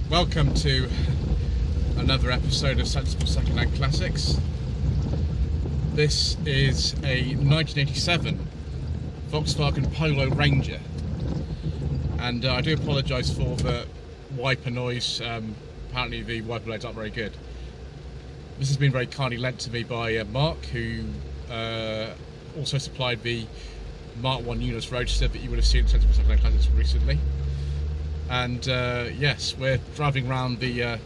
Welcome to another episode of Sensible Secondhand Classics. This is a 1987 Volkswagen Polo Ranger, and I do apologise for the wiper noise. Apparently the wiper blades aren't very good. This has been very kindly lent to me by Mark, who also supplied the Mark I Units Roadster that you would have seen in Sensible Secondhand Classics recently. And yes, we're driving around the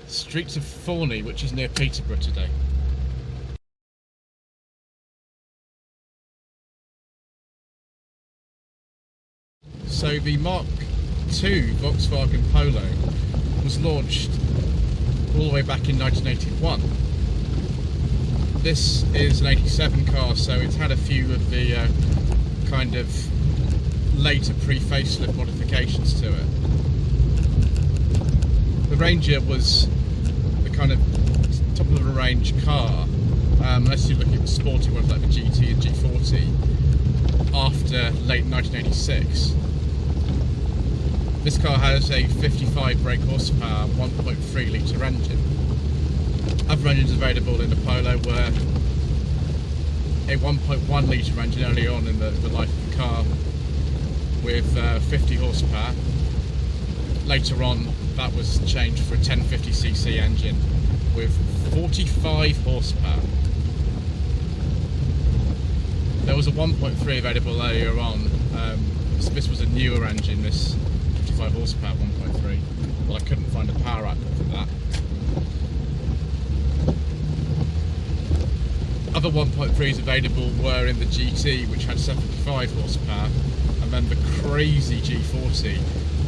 streets of Thorney, which is near Peterborough today. So the Mark II Volkswagen Polo was launched all the way back in 1981. This is an 87 car, so it's had a few of the kind of later pre-facelift modifications to it. The Ranger was the kind of top of the range car, unless you look at the sporty ones like the GT and G40, after late 1986. This car has a 55 brake horsepower, 1.3 litre engine. Other engines available in the Polo were a 1.1 litre engine early on in the life of the car, with 50 horsepower. Later on, that was changed for a 1050cc engine with 45 horsepower. There was a 1.3 available earlier on. This was a newer engine, this 55 horsepower 1.3. Well, I couldn't find a power output for that. Other 1.3s available were in the GT, which had 75 horsepower, and then the crazy G40,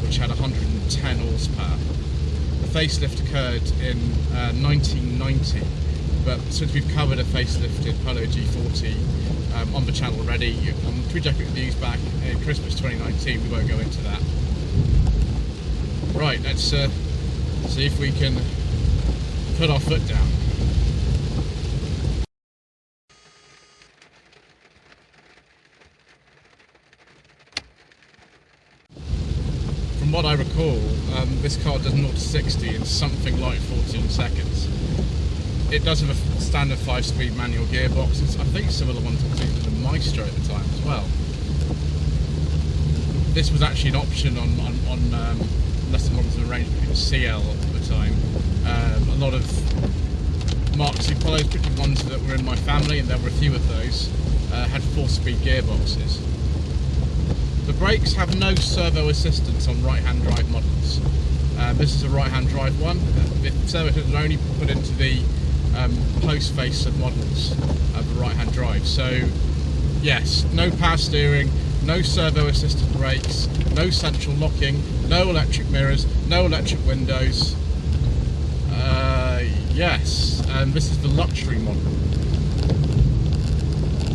which had 110 horsepower. The facelift occurred in 1990, but since we've covered a facelifted Polo G40 on the channel already, on 3 jacket reviews back in Christmas 2019, we won't go into that. Right, let's see if we can put our foot down. From what I recall, this car does 0 to 60 in something like 14 seconds. It does have a standard 5-speed manual gearbox. I think similar ones to the Maestro at the time as well. This was actually an option on lesser models in the range, between CL at the time. A lot of Mark II Polos, particularly ones that were in my family, and there were a few of those, had 4-speed gearboxes. The brakes have no servo assistance on right-hand drive models. This is a right-hand drive one. The servo assistance are only put into the post-facelift models of the right-hand drive. So, yes, no power steering, no servo assisted brakes, no central locking, no electric mirrors, no electric windows. Yes, this is the luxury model.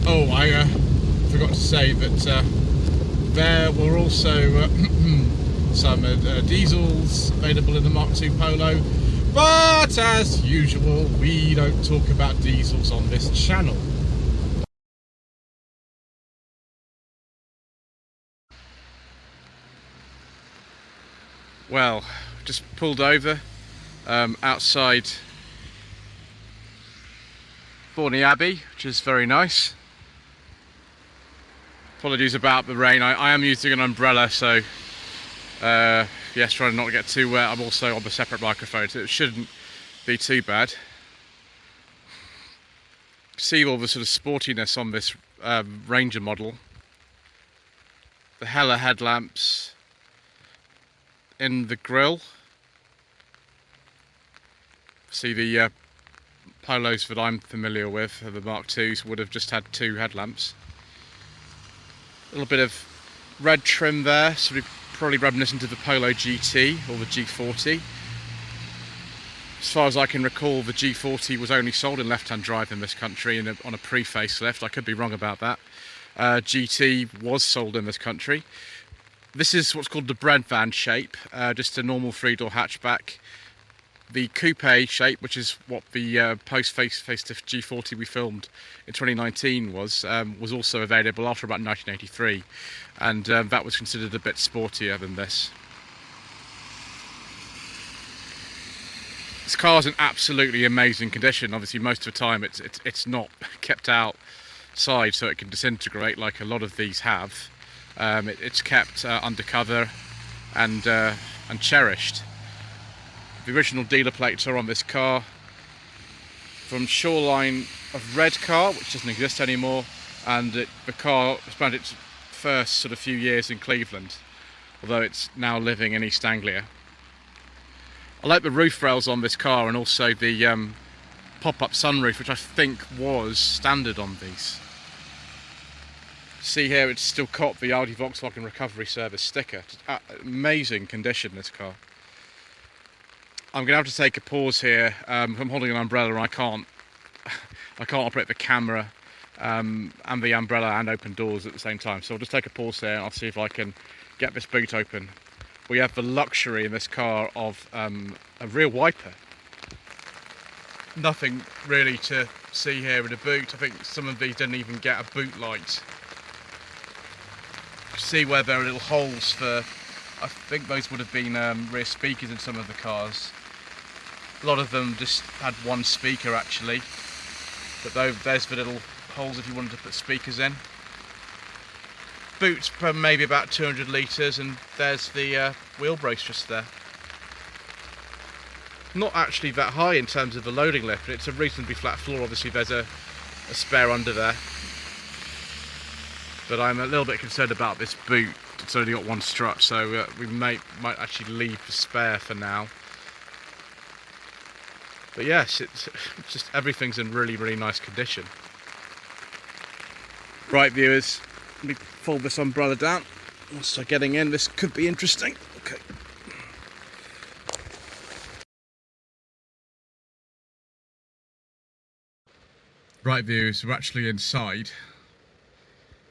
Oh, I forgot to say that there were also some diesels available in the Mark II Polo, but as usual, we don't talk about diesels on this channel. Well, just pulled over outside Thorney Abbey, which is very nice. Apologies about the rain. I am using an umbrella, so yes, trying not to get too wet. I'm also on the separate microphone, so it shouldn't be too bad. See all the sort of sportiness on this Ranger model. The Hella headlamps in the grille. See the Polos that I'm familiar with, the Mark IIs, would have just had 2 headlamps. A little bit of red trim there, so we're probably reminiscent of the Polo GT or the G40. As far as I can recall, the G40 was only sold in left-hand drive in this country on a pre-facelift. I could be wrong about that. GT was sold in this country. This is what's called the bread van shape, just a normal 3-door hatchback. The coupe shape, which is what the post-facelift G40 we filmed in 2019 was also available after about 1983, and that was considered a bit sportier than this. This car's in absolutely amazing condition. Obviously most of the time it's not kept outside so it can disintegrate like a lot of these have. It's kept undercover and cherished. The original dealer plates are on this car from Shoreline of Red Car, which doesn't exist anymore, and the car spent its first sort of few years in Cleveland, although it's now living in East Anglia. I like the roof rails on this car, and also the pop-up sunroof, which I think was standard on these. See here, it's still got the Audi Volkswagen Recovery Service sticker. Amazing condition, this car. I'm going to have to take a pause here. I'm holding an umbrella and I can't operate the camera and the umbrella and open doors at the same time. So I'll just take a pause there and I'll see if I can get this boot open. We have the luxury in this car of a rear wiper. Nothing really to see here in the boot. I think some of these didn't even get a boot light. See where there are little holes for, I think those would have been rear speakers in some of the cars. A lot of them just had one speaker actually, but there's the little holes if you wanted to put speakers in. Boots per maybe about 200 litres, and there's the wheel brace just there. Not actually that high in terms of the loading lift, but it's a reasonably flat floor. Obviously there's a spare under there. But I'm a little bit concerned about this boot. It's only got one strut, so we might actually leave the spare for now. But yes, it's just everything's in really, really nice condition. Right, viewers, let me fold this umbrella down. Once start getting in, this could be interesting. Okay. Right, viewers, we're actually inside.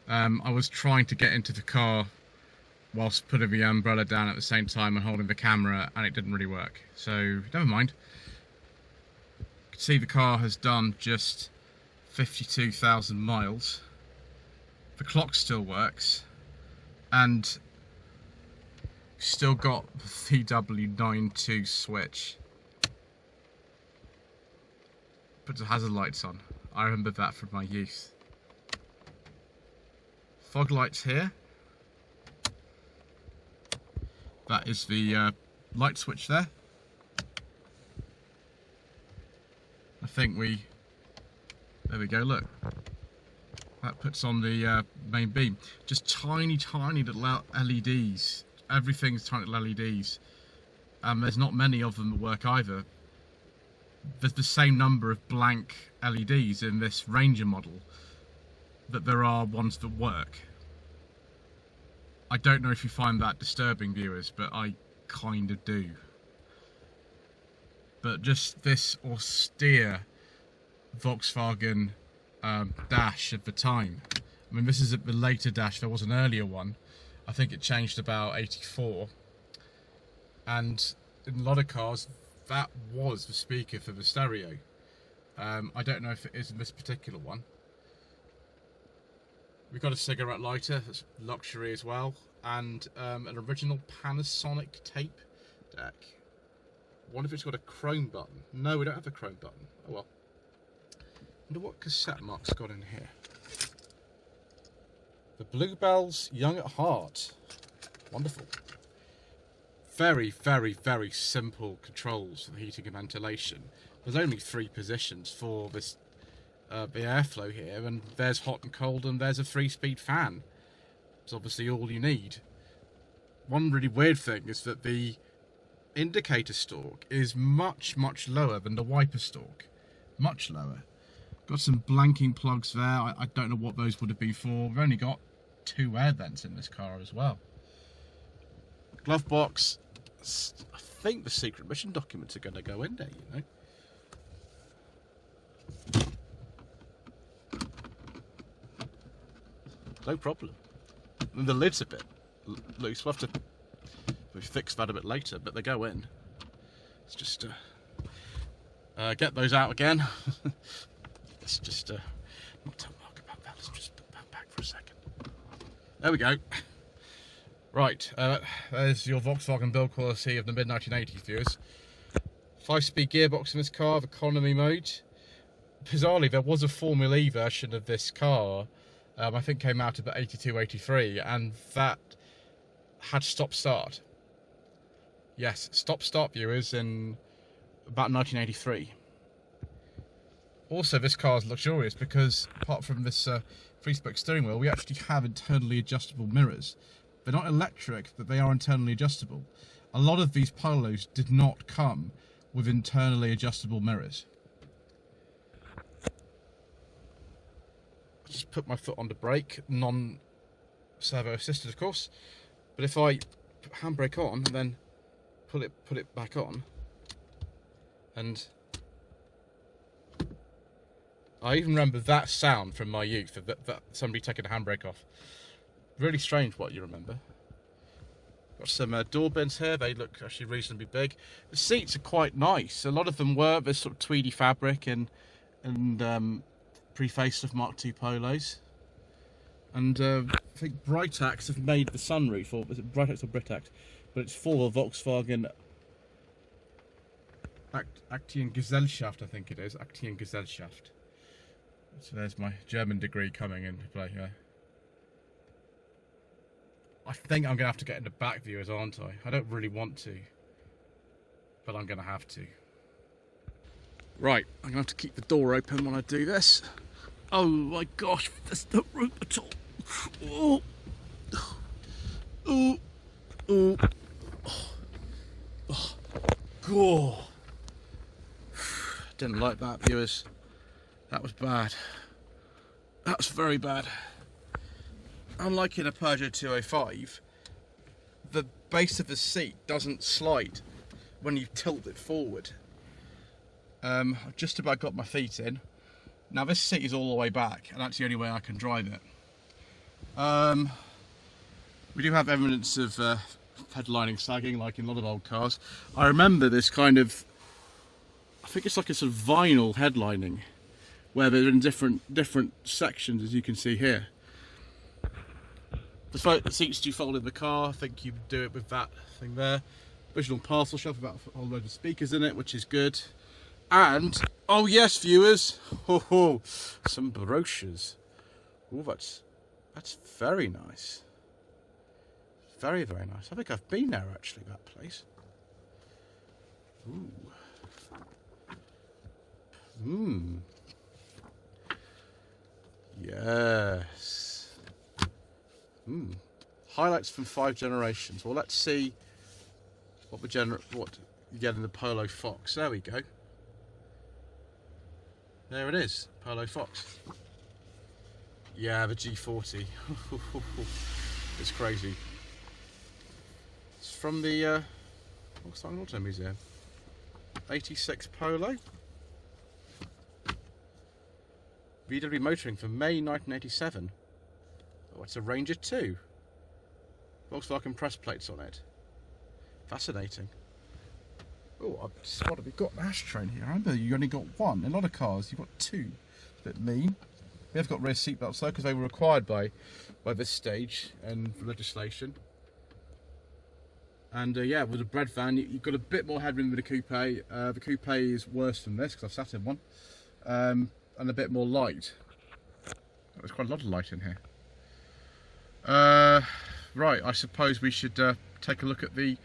I was trying to get into the car whilst putting the umbrella down at the same time and holding the camera, and it didn't really work. So, never mind. You can see the car has done just 52,000 miles. The clock still works, and still got the VW92 switch. Puts the hazard lights on. I remember that from my youth. Fog lights here. That is the light switch there. I think there we go, look. That puts on the main beam. Just tiny, tiny little LEDs. Everything's tiny little LEDs. There's not many of them that work either. There's the same number of blank LEDs in this Ranger model that there are ones that work. I don't know if you find that disturbing, viewers, but I kind of do. But just this austere Volkswagen dash of the time. I mean, this is the later dash. There was an earlier one. I think it changed about 84. And in a lot of cars, that was the speaker for the stereo. I don't know if it is in this particular one. We've got a cigarette lighter, that's luxury as well, and an original Panasonic tape deck. I wonder if it's got a chrome button. No, we don't have a chrome button. Oh well. I wonder what cassette Mark's got in here. The Bluebells Young at Heart. Wonderful. Very, very, very simple controls for the heating and ventilation. There's only 3 positions for this the airflow here, and there's hot and cold, and there's a 3-speed fan. It's obviously all you need. One really weird thing is that the indicator stalk is much, much lower than the wiper stalk. Much lower. Got some blanking plugs there. I don't know what those would have been for. We've only got 2 air vents in this car as well. Glove box. I think the secret mission documents are going to go in there, you know. No problem. And the lid's a bit loose. We'll have to fix that a bit later, but they go in. Let's just get those out again. Let's just not tell Mark about that. Let's just put that back for a second. There we go. Right, there's your Volkswagen build quality of the mid-1980s, viewers. 5-speed gearbox in this car of economy mode. Bizarrely, there was a Formula E version of this car, I think came out about 82, 83, and that had stop-start. Yes, stop-start, viewers, in about 1983. Also, this car is luxurious because, apart from this 3-spoke steering wheel, we actually have internally adjustable mirrors. They're not electric, but they are internally adjustable. A lot of these Polos did not come with internally adjustable mirrors. Just put my foot on the brake, non-servo assisted, of course. But if I put handbrake on and then put it back on, and I even remember that sound from my youth, that somebody taking a handbrake off. Really strange what you remember. Got some door bins here. They look actually reasonably big. The seats are quite nice. A lot of them were this sort of tweedy fabric and pre-facelift Mark II Polos. And I think Britax have made the sunroof, or is it Britax or Britax? But it's for the Volkswagen Aktiengesellschaft, I think it is. Aktiengesellschaft. So there's my German degree coming into play here. I think I'm going to have to get in the back, viewers, aren't I? I don't really want to, but I'm going to have to. Right, I'm going to have to keep the door open when I do this. Oh my gosh, there's no room at all. Oh, oh, oh, oh, God. Didn't like that, viewers. That was bad. That was very bad. Unlike in a Peugeot 205, the base of the seat doesn't slide when you tilt it forward. I've just about got my feet in. Now this seat is all the way back, and that's the only way I can drive it. We do have evidence of headlining sagging, like in a lot of old cars. I remember this kind of, I think it's like a sort of vinyl headlining, where they're in different sections, as you can see here. The seats do fold in the car. I think you do it with that thing there. Original parcel shelf, about a whole load of speakers in it, which is good. And, oh yes, viewers, some brochures. Oh, that's very nice. Very, very nice. I think I've been there actually, that place. Ooh. Mmm. Yes. Mmm. Highlights from 5 generations. Well, let's see what you get in the Polo Fox. There we go. There it is, Polo Fox. Yeah, the G40. It's crazy. It's from the Volkswagen Auto Museum. 86 Polo. VW motoring from May 1987. Oh, it's a Ranger 2. Volkswagen press plates on it. Fascinating. Oh, I've spotted we've got an ashtray in here. I remember you only got one. In a lot of cars, you've got 2. It's a bit mean. We have got rear seat belts though, because they were required by this stage and legislation. And yeah, with a bread van, you've got a bit more headroom with the coupe. The coupe is worse than this, because I've sat in one. And a bit more light. There's quite a lot of light in here. Right, I suppose we should take a look at the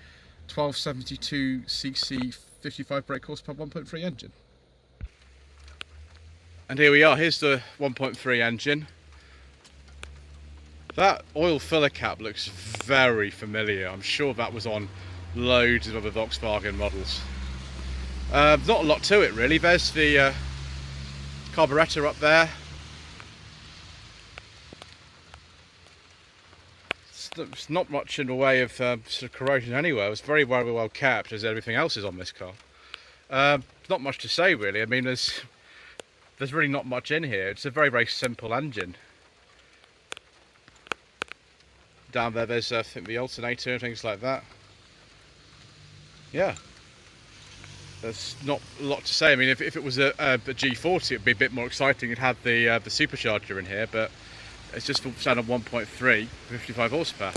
1272cc 55 brake horsepower 1.3 engine. And here we are, here's the 1.3 engine. That oil filler cap looks very familiar. I'm sure that was on loads of other Volkswagen models. Not a lot to it really. There's the carburettor up there. It's not much in the way of sort of corrosion anywhere. It's very well kept, as everything else is on this car. Not much to say really. I mean, there's really not much in here. It's a very simple engine. Down there's I think the alternator and things like that. Yeah, there's not a lot to say. I mean, if it was a G40, it'd be a bit more exciting. It'd have the supercharger in here, but it's just standard 1.3, 55 horsepower.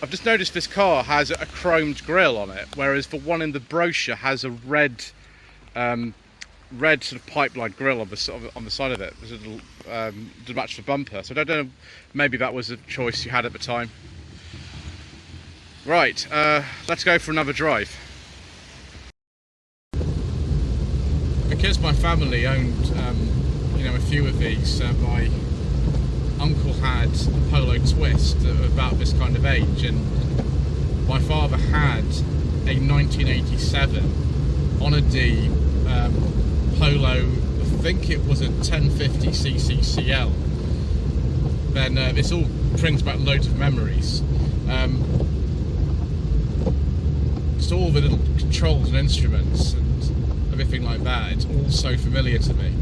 I've just noticed this car has a chromed grille on it, whereas the one in the brochure has a red sort of pipeline grille on the side of it. There's a little to match the bumper. So I don't know, maybe that was a choice you had at the time. Right, let's go for another drive. Because my family owned, you know, a few of these, my uncle had a Polo Twist about this kind of age, and my father had a 1987 on a D Polo, I think it was a 1050cc CL. Then this all brings back loads of memories. Just all the little controls and instruments and everything like that, it's all so familiar to me.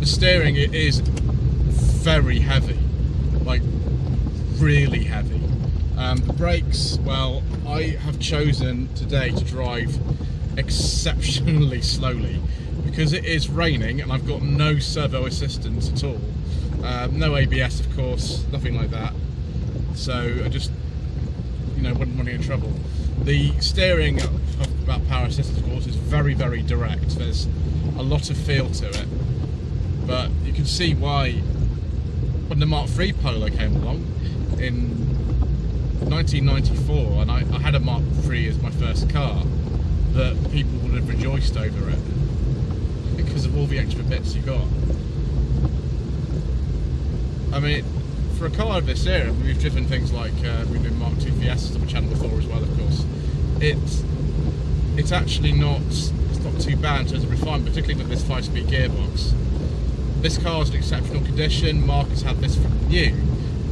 The steering, it is very heavy, like really heavy. The brakes, well, I have chosen today to drive exceptionally slowly because it is raining and I've got no servo assistance at all. No ABS, of course, nothing like that. So I just, you know, wouldn't want to get in trouble. The steering about power assist, of course, is very, very direct. There's a lot of feel to it, but you can see why when the Mark III Polo came along in 1994, and I had a Mark III as my first car, that people would have rejoiced over it because of all the extra bits you got. I mean, for a car of this era, we've driven things like we've been Mark II Fiestas on the channel before as well, of course. It's actually not too bad in terms of refinement, particularly with this 5-speed gearbox. This car is in exceptional condition. Mark has had this from new,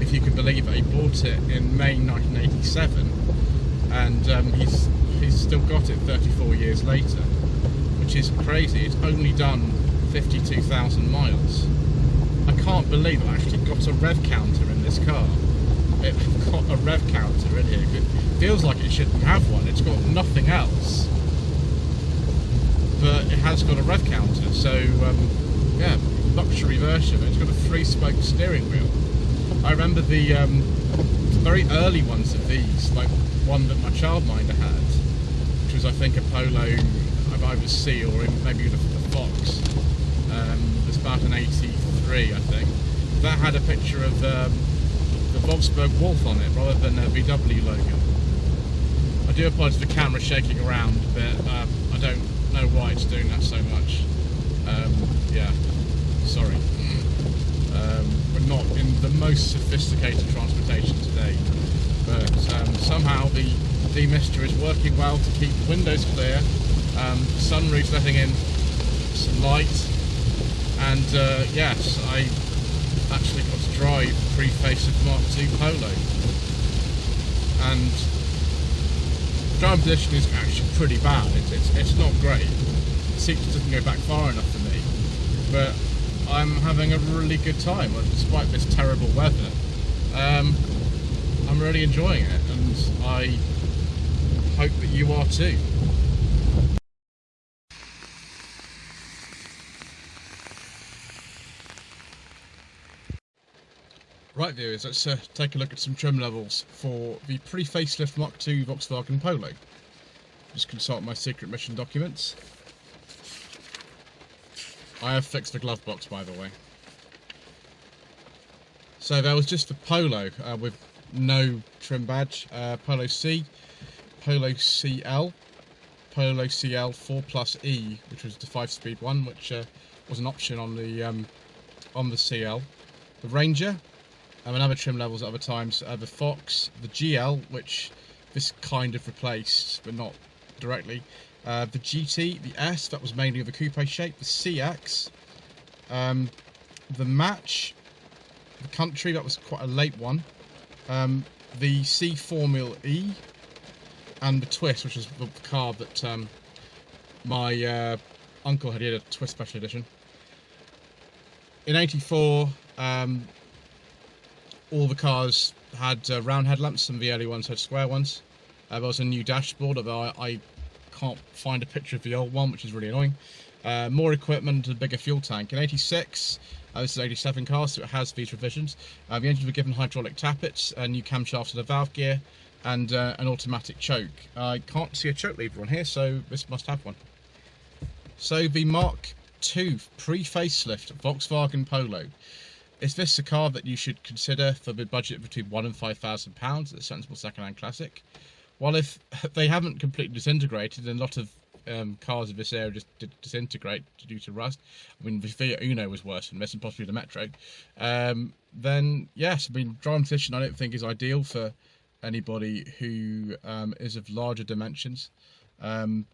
if you can believe it. He bought it in May 1987, and he's still got it 34 years later, which is crazy. It's only done 52,000 miles. I can't believe I actually got a rev counter in this car. It's got a rev counter in here. It feels like it shouldn't have one. It's got nothing else, but it has got a rev counter. So yeah, luxury version. It's got a 3-spoke steering wheel. I remember the very early ones of these, like one that my childminder had, which was I think a Polo, either C or maybe even a Fox. It was about an 83, I think. That had a picture of the Volkswagen Wolf on it rather than a VW logo. I do apologise for the camera shaking around a bit. I don't know why it's doing that so much. Yeah, sorry. We're not in the most sophisticated transportation today, but somehow the demister is working well to keep the windows clear, the sunroof's letting in some light, and yes, I actually got to drive the pre-facelift Mark II Polo, and the driving position is actually pretty bad. It's not great. The seat just doesn't go back far enough for me, but I'm having a really good time despite this terrible weather. I'm really enjoying it, and I hope that you are too. Right viewers, let's take a look at some trim levels for the pre-facelift Mark II Volkswagen Polo. Just consult my secret mission documents. I have fixed the glove box, by the way. So there was just the Polo with no trim badge, Polo C, Polo CL, Polo CL 4+E, which was the 5-speed one, which was an option on the CL, the Ranger, and other trim levels at other times, the Fox, the GL, which this kind of replaced, but not directly, the GT, the S, that was mainly of a coupe shape, the CX, the Match, the Country, that was quite a late one, the C Formula E, and the Twist, which is the car that my uncle had. He had a Twist Special Edition. In '84, all the cars had round headlamps, some of the early ones had square ones. There was a new dashboard, although I can't find a picture of the old one, which is really annoying. More equipment, a bigger fuel tank. In '86, this is 87 car, so it has these revisions. The engines were given hydraulic tappets, new camshafts and a valve gear, and an automatic choke. I can't see a choke lever on here, so this must have one. So the Mark II pre-facelift Volkswagen Polo. Is this a car that you should consider for the budget between £1,000 and £5,000 at a Sensible Secondhand Classic? Well, if they haven't completely disintegrated, and a lot of cars of this era just disintegrate due to rust, I mean, the Fiat Uno was worse than this, and possibly the Metro, then yes, I mean, driving position I don't think is ideal for anybody who is of larger dimensions. You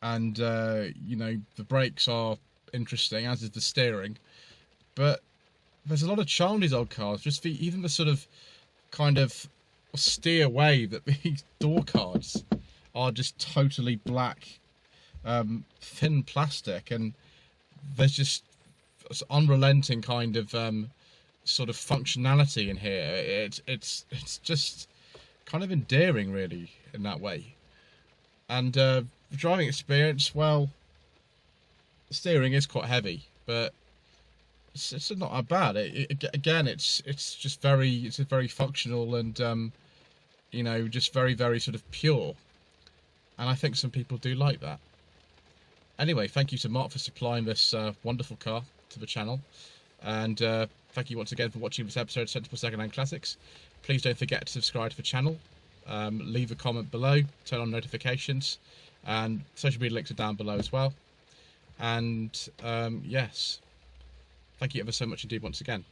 know, the brakes are interesting, as is the steering, but there's a lot of charm in these old cars. Just even the sort of kind of austere way that these door cards are just totally black, thin plastic, and there's just unrelenting kind of sort of functionality in here. It's just kind of endearing, really, in that way. And the driving experience, well, the steering is quite heavy, but it's not that bad. Again, it's just very functional and you know, just very sort of pure, and I think some people do like that. Anyway, thank you to Mark for supplying this wonderful car to the channel, and thank you once again for watching this episode of Sensible Secondhand Classics. Please don't forget to subscribe to the channel, leave a comment below, turn on notifications, and social media links are down below as well. And yes, thank you ever so much indeed once again.